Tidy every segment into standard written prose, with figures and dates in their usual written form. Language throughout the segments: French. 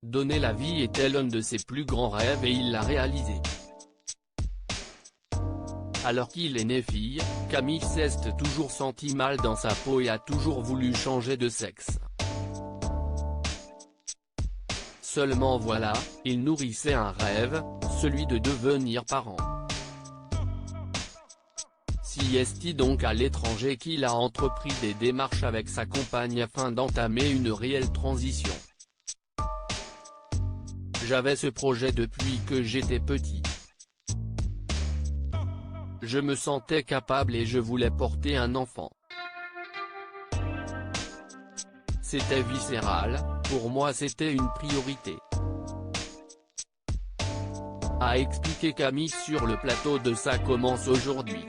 Donner la vie était l'un de ses plus grands rêves et il l'a réalisé. Alors qu'il est né fille, Camille s'est toujours senti mal dans sa peau et a toujours voulu changer de sexe. Seulement voilà, il nourrissait un rêve, celui de devenir parent. C'est donc à l'étranger qu'il a entrepris des démarches avec sa compagne afin d'entamer une réelle transition. J'avais ce projet depuis que j'étais petit. Je me sentais capable et je voulais porter un enfant. C'était viscéral, pour moi c'était une priorité. A expliqué Camille sur le plateau de Ça commence aujourd'hui.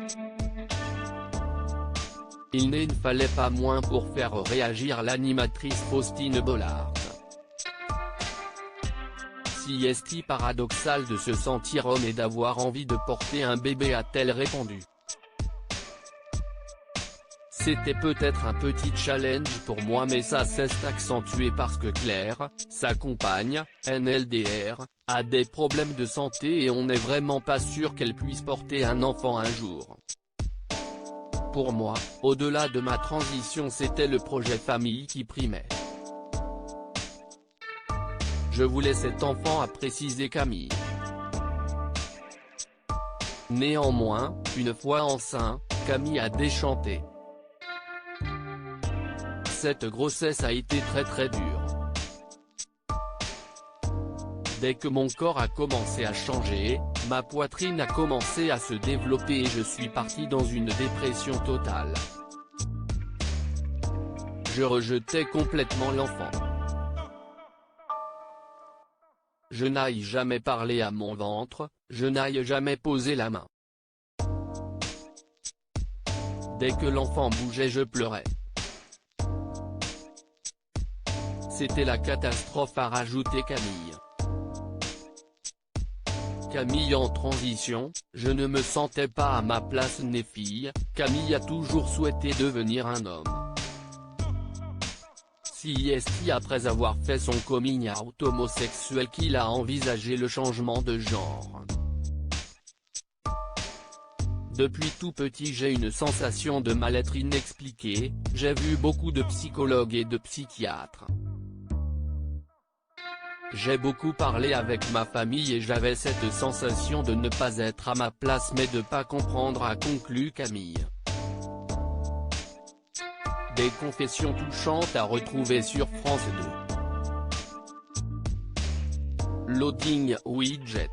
Il ne fallait pas moins pour faire réagir l'animatrice Faustine Bollard. C'est paradoxal de se sentir homme et d'avoir envie de porter un bébé, a-t-elle répondu. C'était peut-être un petit challenge pour moi mais ça s'est accentué parce que Claire, sa compagne, NLDR, a des problèmes de santé et on n'est vraiment pas sûr qu'elle puisse porter un enfant un jour. Pour moi, au-delà de ma transition c'était le projet famille qui primait. Je voulais cet enfant, a précisé Camille. Néanmoins, une fois enceinte, Camille a déchanté. Cette grossesse a été très dure. Dès que mon corps a commencé à changer, ma poitrine a commencé à se développer et je suis parti dans une dépression totale. Je rejetais complètement l'enfant. Je n'aille jamais parlé à mon ventre, je n'aille jamais posé la main. Dès que l'enfant bougeait je pleurais. C'était la catastrophe, a rajouté Camille. Camille en transition, je ne me sentais pas à ma place née fille, Camille a toujours souhaité devenir un homme. C'est après avoir fait son coming out homosexuel qu'il a envisagé le changement de genre. Depuis tout petit j'ai une sensation de mal-être inexpliquée, j'ai vu beaucoup de psychologues et de psychiatres. J'ai beaucoup parlé avec ma famille et j'avais cette sensation de ne pas être à ma place mais de pas comprendre, a conclu Camille. Des confessions touchantes à retrouver sur France 2. Loading widget.